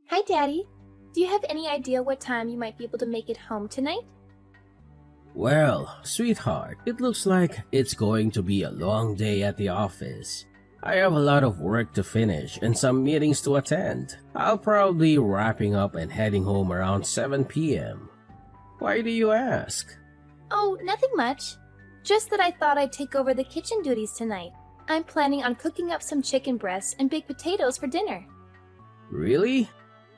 Hi, Daddy. Do you have any idea what time you might be able to make it home tonight? Well, sweetheart, it looks like it's going to be a long day at the office. I have a lot of work to finish and some meetings to attend. I'll probably be wrapping up and heading home around 7 p.m. Why do you ask? Oh, nothing much. Just that I thought I'd take over the kitchen duties tonight. I'm planning on cooking up some chicken breasts and baked potatoes for dinner. Really?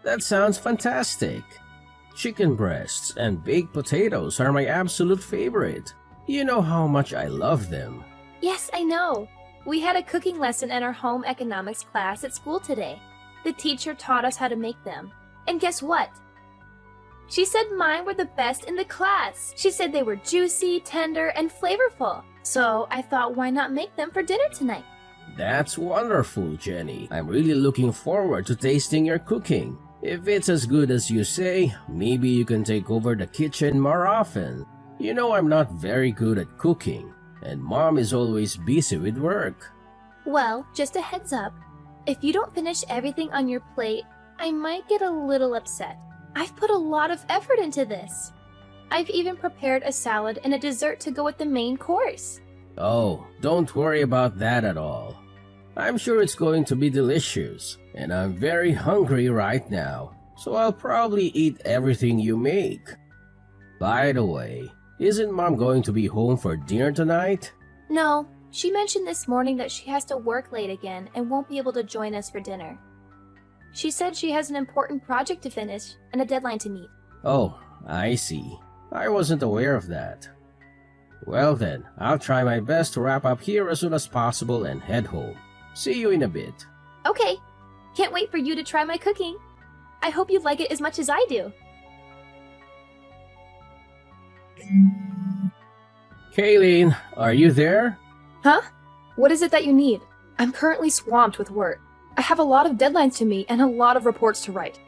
That sounds fantastic. Chicken breasts and baked potatoes are my absolute favorite. You know how much I love them. Yes, I know. We had a cooking lesson in our home economics class at school today. The teacher taught us how to make them. And guess what? She said mine were the best in the class. She said they were juicy, tender, and flavorful. So I thought, why not make them for dinner tonight? That's wonderful, Jenny. I'm really looking forward to tasting your cooking. If it's as good as you say, maybe you can take over the kitchen more often. You know I'm not very good at cooking, and Mom is always busy with work. Well, just a heads up. If you don't finish everything on your plate, I might get a little upset. I've put a lot of effort into this. I've even prepared a salad and a dessert to go with the main course. Oh, don't worry about that at all. I'm sure it's going to be delicious, and I'm very hungry right now, so I'll probably eat everything you make. By the way, isn't Mom going to be home for dinner tonight? No, she mentioned this morning that she has to work late again and won't be able to join us for dinner. She said she has an important project to finish and a deadline to meet. Oh, I see. I wasn't aware of that. Well then, I'll try my best to wrap up here as soon as possible and head home. See you in a bit. Okay, can't wait for you to try my cooking. I hope you like it as much as I do. Kayleen, are you there? Huh? What is it that you need? I'm currently swamped with work. I have a lot of deadlines to meet and a lot of reports to write.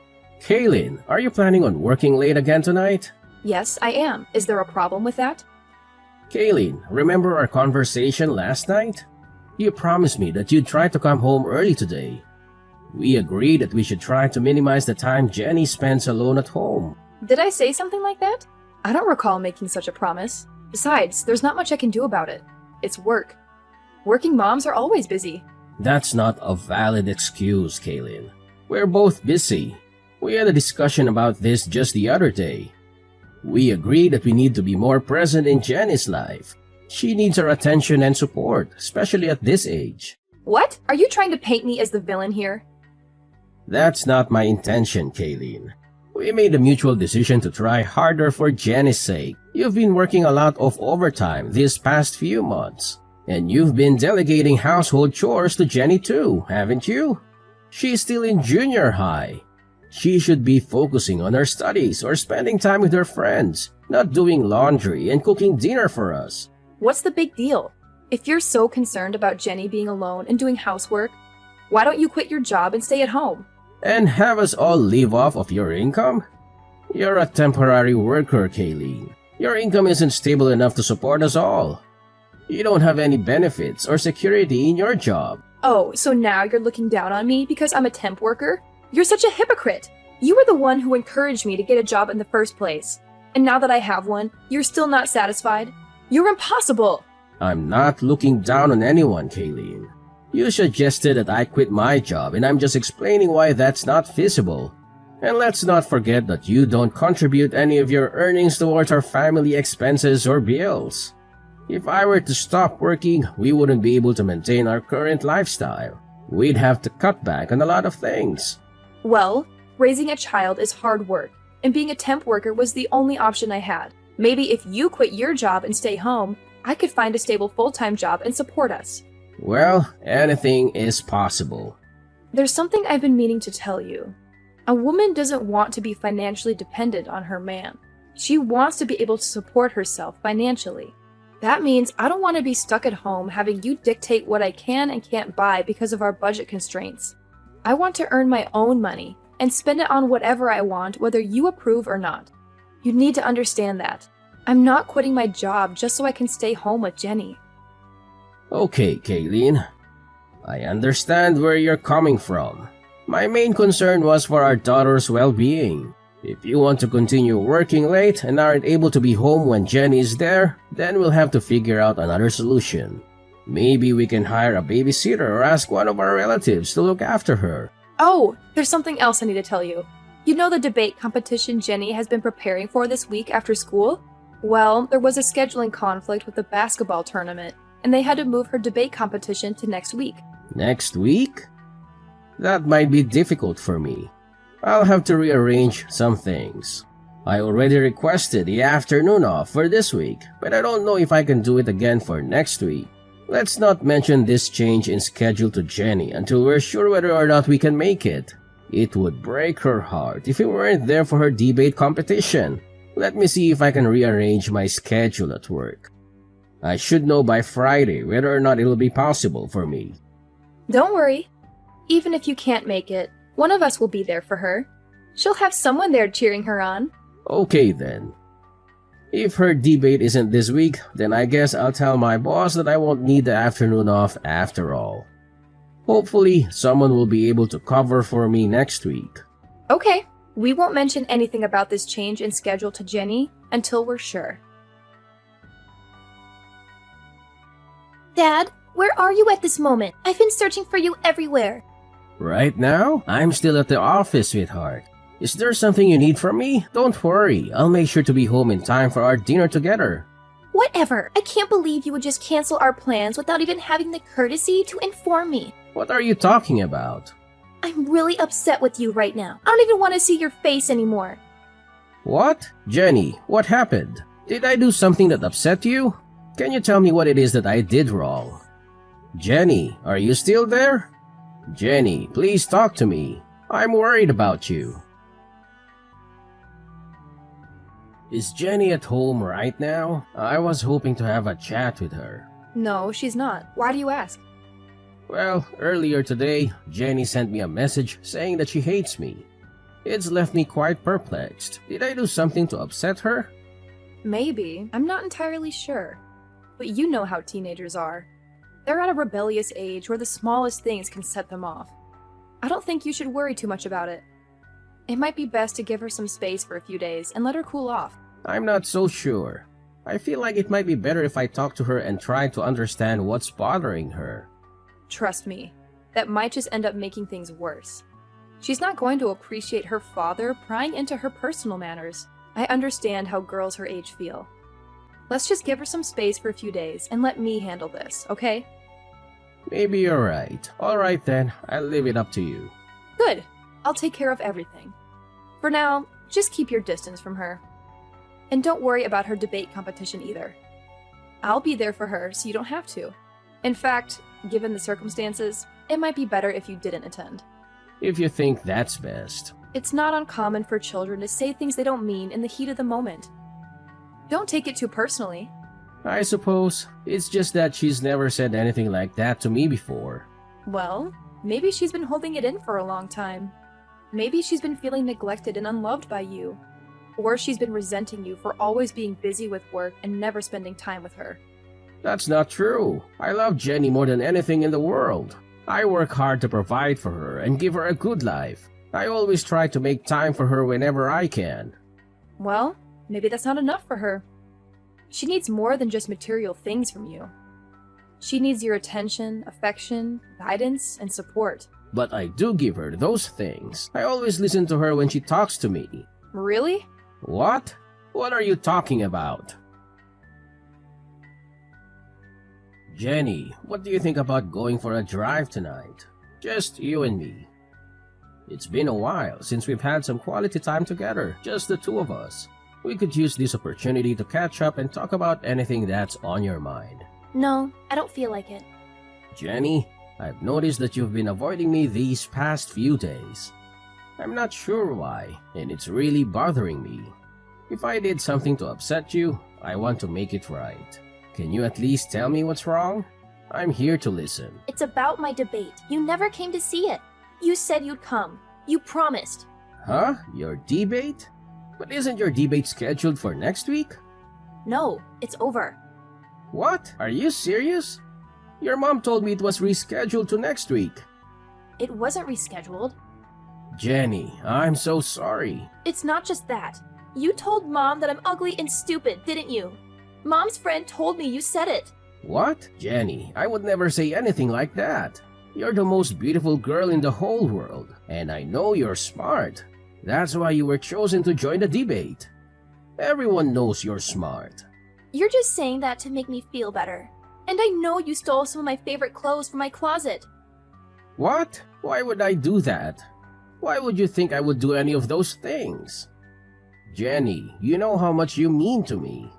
Kayleen, are you planning on working late again tonight? Yes, I am. Is there a problem with that? Kayleen, remember our conversation last night? You promised me that you'd try to come home early today. We agreed that we should try to minimize the time Jenny spends alone at home. Did I say something like that? I don't recall making such a promise. Besides, there's not much I can do about it. It's work. Working moms are always busy. That's not a valid excuse, Kayleen. We're both busy. We had a discussion about this just the other day. We agreed that we need to be more present in Jenny's life. She needs our attention and support, especially at this age. What? Are you trying to paint me as the villain here? That's not my intention, Kayleen. We made a mutual decision to try harder for Jenny's sake. You've been working a lot of overtime these past few months. And you've been delegating household chores to Jenny too, haven't you? She's still in junior high. She should be focusing on her studies or spending time with her friends, not doing laundry and cooking dinner for us. What's the big deal? If you're so concerned about Jenny being alone and doing housework, why don't you quit your job and stay at home? And have us all live off of your income? You're a temporary worker, Kayleen. Your income isn't stable enough to support us all. You don't have any benefits or security in your job. Oh, so now you're looking down on me because I'm a temp worker? You're such a hypocrite. You were the one who encouraged me to get a job in the first place. And now that I have one, you're still not satisfied? You're impossible! I'm not looking down on anyone, Kayleen. You suggested that I quit my job, and I'm just explaining why that's not feasible. And let's not forget that you don't contribute any of your earnings towards our family expenses or bills. If I were to stop working, we wouldn't be able to maintain our current lifestyle. We'd have to cut back on a lot of things. Well, raising a child is hard work, and being a temp worker was the only option I had. Maybe if you quit your job and stay home, I could find a stable full-time job and support us. Well, anything is possible. There's something I've been meaning to tell you. A woman doesn't want to be financially dependent on her man. She wants to be able to support herself financially. That means I don't want to be stuck at home having you dictate what I can and can't buy because of our budget constraints. I want to earn my own money and spend it on whatever I want, whether you approve or not. You need to understand that. I'm not quitting my job just so I can stay home with Jenny. Okay, Kayleen. I understand where you're coming from. My main concern was for our daughter's well-being. If you want to continue working late and aren't able to be home when Jenny is there, then we'll have to figure out another solution. Maybe we can hire a babysitter or ask one of our relatives to look after her. Oh, there's something else I need to tell you. You know the debate competition Jenny has been preparing for this week after school? Well, there was a scheduling conflict with the basketball tournament, and they had to move her debate competition to next week. Next week? That might be difficult for me. I'll have to rearrange some things. I already requested the afternoon off for this week, but I don't know if I can do it again for next week. Let's not mention this change in schedule to Jenny until we're sure whether or not we can make it. It would break her heart if we weren't there for her debate competition. Let me see if I can rearrange my schedule at work. I should know by Friday whether or not it'll be possible for me. Don't worry. Even if you can't make it, one of us will be there for her. She'll have someone there cheering her on. Okay then. If her debate isn't this week, then I guess I'll tell my boss that I won't need the afternoon off after all. Hopefully, someone will be able to cover for me next week. Okay, we won't mention anything about this change in schedule to Jenny until we're sure. Dad, where are you at this moment? I've been searching for you everywhere. Right now, I'm still at the office, sweetheart. Is there something you need from me? Don't worry, I'll make sure to be home in time for our dinner together. Whatever. I can't believe you would just cancel our plans without even having the courtesy to inform me. What are you talking about? I'm really upset with you right now. I don't even want to see your face anymore. What? Jenny, what happened? Did I do something that upset you? Can you tell me what it is that I did wrong? Jenny, are you still there? Jenny, please talk to me. I'm worried about you. Is Jenny at home right now? I was hoping to have a chat with her. No, she's not. Why do you ask? Well, earlier today, Jenny sent me a message saying that she hates me. It's left me quite perplexed. Did I do something to upset her? Maybe. I'm not entirely sure. But you know how teenagers are. They're at a rebellious age where the smallest things can set them off. I don't think you should worry too much about it. It might be best to give her some space for a few days and let her cool off. I'm not so sure. I feel like it might be better if I talk to her and try to understand what's bothering her. Trust me, that might just end up making things worse. She's not going to appreciate her father prying into her personal matters. I understand how girls her age feel. Let's just give her some space for a few days and let me handle this, okay? Maybe you're right. Alright then, I'll leave it up to you. Good. I'll take care of everything. For now, just keep your distance from her. And don't worry about her debate competition either. I'll be there for her so you don't have to. In fact, given the circumstances, it might be better if you didn't attend. If you think that's best. It's not uncommon for children to say things they don't mean in the heat of the moment. Don't take it too personally. I suppose it's just that she's never said anything like that to me before. Well, maybe she's been holding it in for a long time. Maybe she's been feeling neglected and unloved by you. Or she's been resenting you for always being busy with work and never spending time with her. That's not true. I love Jenny more than anything in the world. I work hard to provide for her and give her a good life. I always try to make time for her whenever I can. Well, maybe that's not enough for her. She needs more than just material things from you. She needs your attention, affection, guidance, and support. But I do give her those things. I always listen to her when she talks to me. Really? What? What are you talking about? Jenny, what do you think about going for a drive tonight? Just you and me. It's been a while since we've had some quality time together, just the two of us. We could use this opportunity to catch up and talk about anything that's on your mind. No, I don't feel like it. Jenny, I've noticed that you've been avoiding me these past few days. I'm not sure why, and it's really bothering me. If I did something to upset you, I want to make it right. Can you at least tell me what's wrong? I'm here to listen. It's about my debate. You never came to see it. You said you'd come. You promised. Huh? Your debate? But isn't your debate scheduled for next week? No, it's over. What? Are you serious? Your mom told me it was rescheduled to next week. It wasn't rescheduled. Jenny, I'm so sorry. It's not just that. You told Mom that I'm ugly and stupid, didn't you? Mom's friend told me you said it. What? Jenny, I would never say anything like that. You're the most beautiful girl in the whole world, and I know you're smart. That's why you were chosen to join the debate. Everyone knows you're smart. You're just saying that to make me feel better. And I know you stole some of my favorite clothes from my closet. What? Why would I do that? Why would you think I would do any of those things? Jenny, you know how much you mean to me.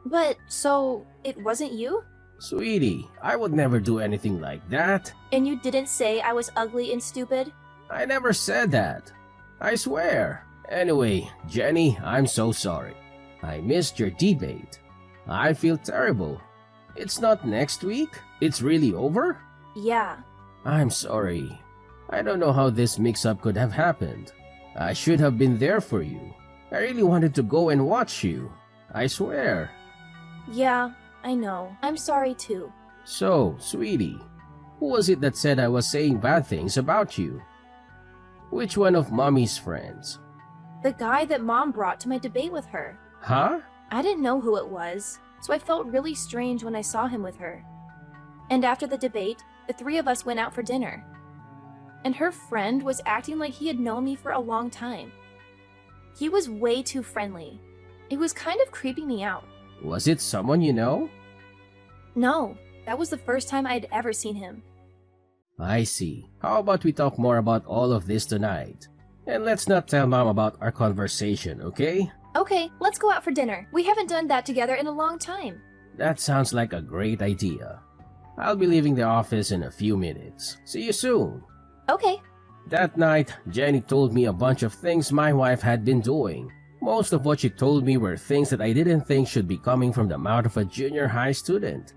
But, so, it wasn't you? Sweetie, I would never do anything like that. And you didn't say I was ugly and stupid? I never said that. I swear. Anyway, Jenny, I'm so sorry. I missed your debate. I feel terrible. It's not next week? It's really over? Yeah. I'm sorry. I don't know how this mix-up could have happened. I should have been there for you. I really wanted to go and watch you. I swear. Yeah, I know. I'm sorry too. So, sweetie, who was it that said I was saying bad things about you? Which one of Mommy's friends? The guy that Mom brought to my debate with her. Huh? I didn't know who it was, so I felt really strange when I saw him with her. And after the debate, the three of us went out for dinner. And her friend was acting like he had known me for a long time. He was way too friendly. It was kind of creeping me out. Was it someone you know? No, that was the first time I'd ever seen him. I see. How about we talk more about all of this tonight? And let's not tell Mom about our conversation, okay? Okay, let's go out for dinner. We haven't done that together in a long time. That sounds like a great idea. I'll be leaving the office in a few minutes. See you soon. Okay. That night, Jenny told me a bunch of things my wife had been doing. Most of what she told me were things that I didn't think should be coming from the mouth of a junior high student.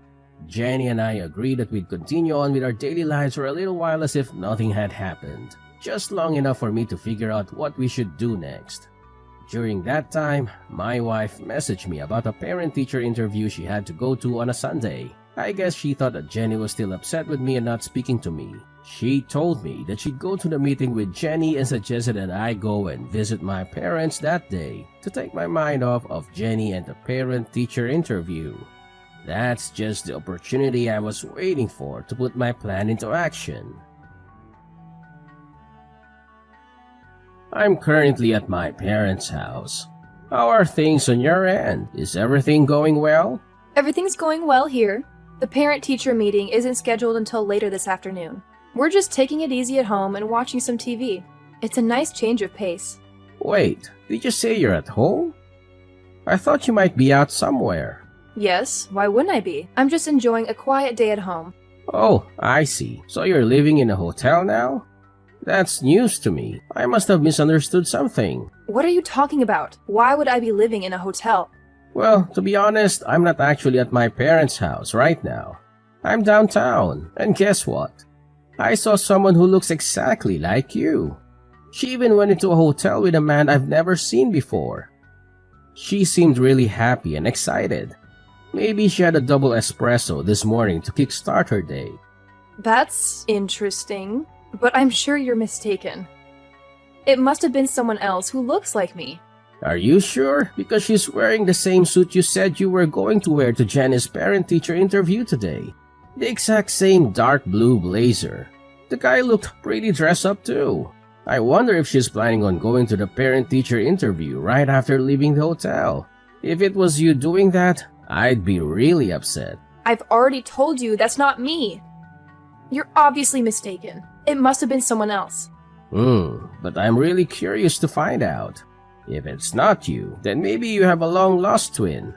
Jenny and I agreed that we'd continue on with our daily lives for a little while as if nothing had happened, just long enough for me to figure out what we should do next. During that time, my wife messaged me about a parent-teacher interview she had to go to on a Sunday. I guess she thought that Jenny was still upset with me and not speaking to me. She told me that she'd go to the meeting with Jenny and suggested that I go and visit my parents that day to take my mind off of Jenny and the parent-teacher interview. That's just the opportunity I was waiting for to put my plan into action. I'm currently at my parents' house. How are things on your end? Is everything going well? Everything's going well here. The parent-teacher meeting isn't scheduled until later this afternoon. We're just taking it easy at home and watching some TV. It's a nice change of pace. Wait, did you say you're at home? I thought you might be out somewhere. Yes, why wouldn't I be? I'm just enjoying a quiet day at home. Oh, I see. So you're living in a hotel now? That's news to me. I must have misunderstood something. What are you talking about? Why would I be living in a hotel? Well, to be honest, I'm not actually at my parents' house right now. I'm downtown, and guess what? I saw someone who looks exactly like you. She even went into a hotel with a man I've never seen before. She seemed really happy and excited. Maybe she had a double espresso this morning to kickstart her day. That's interesting, but I'm sure you're mistaken. It must have been someone else who looks like me. Are you sure? Because she's wearing the same suit you said you were going to wear to Jenny's parent-teacher interview today. The exact same dark blue blazer. The guy looked pretty dressed up too. I wonder if she's planning on going to the parent-teacher interview right after leaving the hotel. If it was you doing that, I'd be really upset. I've already told you that's not me. You're obviously mistaken. It must have been someone else. But I'm really curious to find out. If it's not you, then maybe you have a long-lost twin.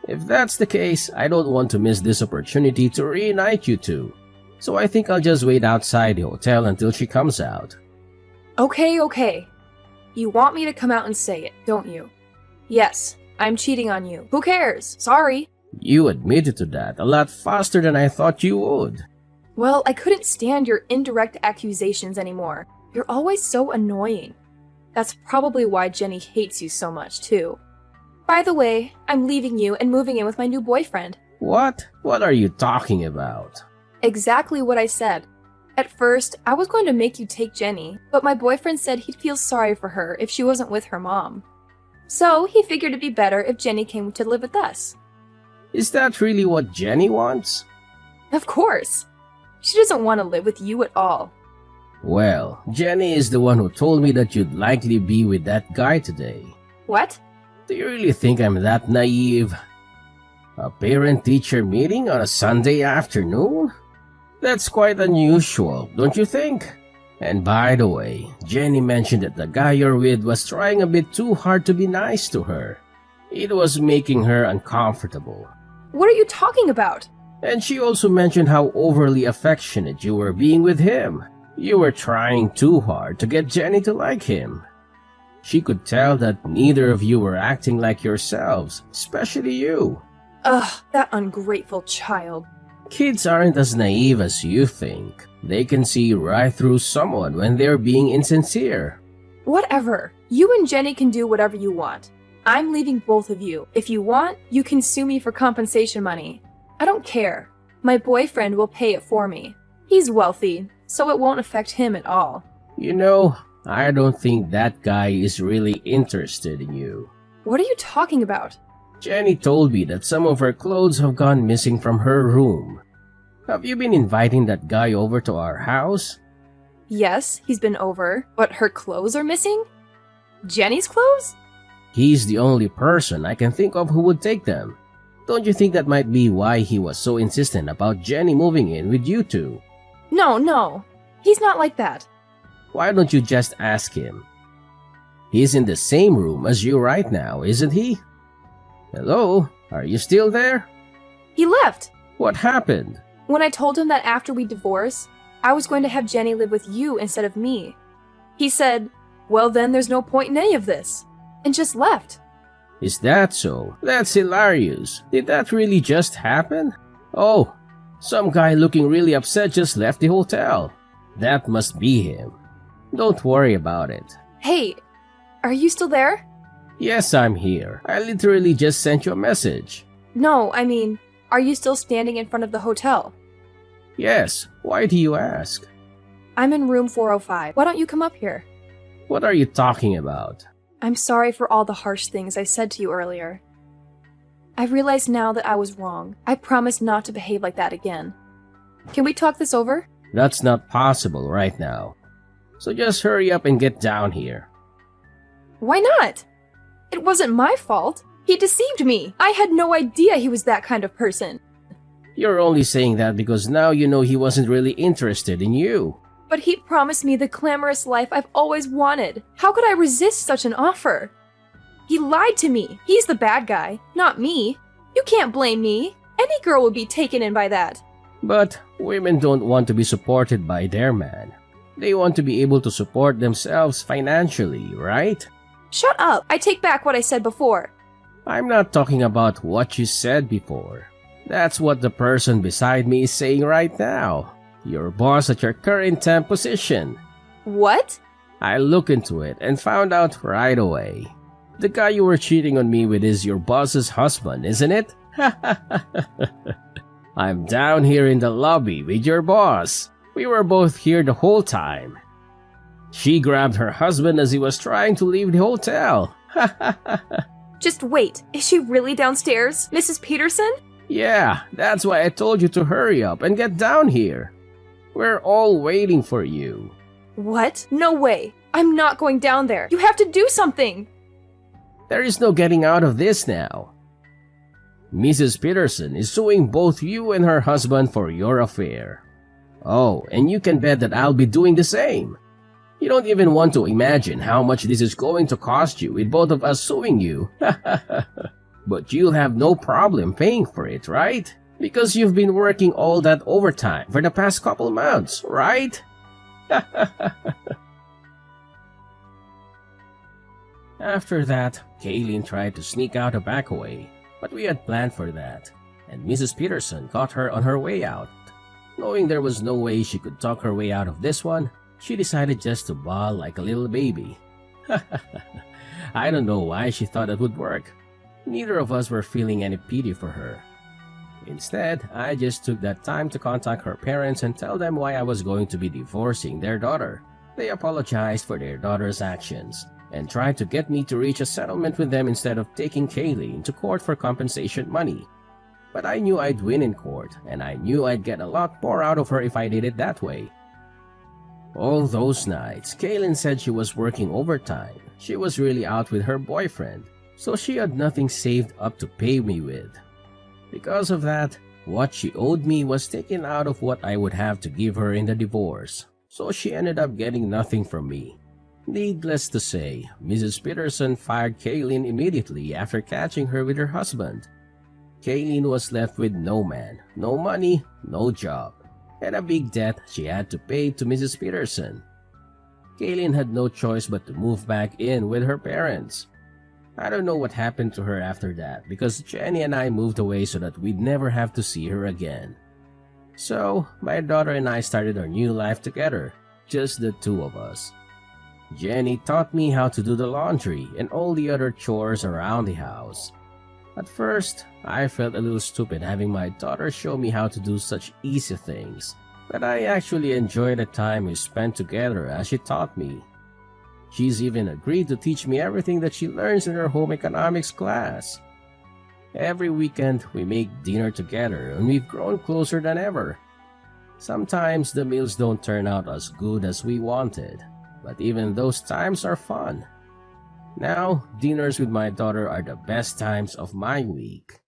If that's the case, I don't want to miss this opportunity to reunite you two. So I think I'll just wait outside the hotel until she comes out. Okay. You want me to come out and say it, don't you? Yes, I'm cheating on you. Who cares? Sorry. You admitted to that a lot faster than I thought you would. Well, I couldn't stand your indirect accusations anymore. You're always so annoying. That's probably why Jenny hates you so much, too. By the way, I'm leaving you and moving in with my new boyfriend. What? What are you talking about? Exactly what I said. At first, I was going to make you take Jenny, but my boyfriend said he'd feel sorry for her if she wasn't with her mom. So he figured it'd be better if Jenny came to live with us. Is that really what Jenny wants? Of course. She doesn't want to live with you at all. Well, Jenny is the one who told me that you'd likely be with that guy today. What? Do you really think I'm that naive? A parent-teacher meeting on a Sunday afternoon? That's quite unusual, don't you think? And by the way, Jenny mentioned that the guy you're with was trying a bit too hard to be nice to her. It was making her uncomfortable. What are you talking about? And she also mentioned how overly affectionate you were being with him. You were trying too hard to get Jenny to like him. She could tell that neither of you were acting like yourselves, especially you. Ugh, that ungrateful child. Kids aren't as naive as you think. They can see right through someone when they're being insincere. Whatever. You and Jenny can do whatever you want. I'm leaving both of you. If you want, you can sue me for compensation money. I don't care. My boyfriend will pay it for me. He's wealthy, so it won't affect him at all. You know, I don't think that guy is really interested in you. What are you talking about? Jenny told me that some of her clothes have gone missing from her room. Have you been inviting that guy over to our house? Yes, he's been over, but her clothes are missing? Jenny's clothes? He's the only person I can think of who would take them. Don't you think that might be why he was so insistent about Jenny moving in with you two? No. He's not like that. Why don't you just ask him? He's in the same room as you right now, isn't he? Hello? Are you still there? He left. What happened? When I told him that after we divorce, I was going to have Jenny live with you instead of me. He said, well then there's no point in any of this, and just left. Is that so? That's hilarious. Did that really just happen? Oh, some guy looking really upset just left the hotel. That must be him. Don't worry about it. Hey, are you still there? Yes, I'm here. I literally just sent you a message. No, I mean, are you still standing in front of the hotel? Yes, why do you ask? I'm in room 405. Why don't you come up here? What are you talking about? I'm sorry for all the harsh things I said to you earlier. I realize now that I was wrong. I promise not to behave like that again. Can we talk this over? That's not possible right now. So just hurry up and get down here. Why not? It wasn't my fault. He deceived me. I had no idea he was that kind of person. You're only saying that because now you know he wasn't really interested in you. But he promised me the glamorous life I've always wanted. How could I resist such an offer? He lied to me. He's the bad guy, not me. You can't blame me. Any girl would be taken in by that. But women don't want to be supported by their man. They want to be able to support themselves financially, right? Shut up. I take back what I said before. I'm not talking about what you said before. That's what the person beside me is saying right now. Your boss at your current temp position. What? I looked into it and found out right away. The guy you were cheating on me with is your boss's husband, isn't it? I'm down here in the lobby with your boss. We were both here the whole time. She grabbed her husband as he was trying to leave the hotel. Just wait. Is she really downstairs, Mrs. Peterson? Yeah, that's why I told you to hurry up and get down here. We're all waiting for you. What? No way. I'm not going down there. You have to do something. There is no getting out of this now. Mrs. Peterson is suing both you and her husband for your affair. Oh, and you can bet that I'll be doing the same. You don't even want to imagine how much this is going to cost you with both of us suing you. But you'll have no problem paying for it, right? Because you've been working all that overtime for the past couple months, right? After that, Kaylin tried to sneak out a back way, but we had planned for that, and Mrs. Peterson caught her on her way out. Knowing there was no way she could talk her way out of this one, she decided just to bawl like a little baby. I don't know why she thought it would work. Neither of us were feeling any pity for her. Instead, I just took that time to contact her parents and tell them why I was going to be divorcing their daughter. They apologized for their daughter's actions and tried to get me to reach a settlement with them instead of taking Kayleen to court for compensation money. But I knew I'd win in court, and I knew I'd get a lot more out of her if I did it that way. All those nights, Kayleen said she was working overtime. She was really out with her boyfriend, so she had nothing saved up to pay me with. Because of that, what she owed me was taken out of what I would have to give her in the divorce, so she ended up getting nothing from me. Needless to say, Mrs. Peterson fired Kayleen immediately after catching her with her husband. Kayleen was left with no man, no money, no job, and a big debt she had to pay to Mrs. Peterson. Kayleen had no choice but to move back in with her parents. I don't know what happened to her after that because Jenny and I moved away so that we'd never have to see her again. So, my daughter and I started our new life together, just the two of us. Jenny taught me how to do the laundry and all the other chores around the house. At first, I felt a little stupid having my daughter show me how to do such easy things, but I actually enjoyed the time we spent together as she taught me. She's even agreed to teach me everything that she learns in her home economics class. Every weekend, we make dinner together and we've grown closer than ever. Sometimes the meals don't turn out as good as we wanted, but even those times are fun. Now, dinners with my daughter are the best times of my week.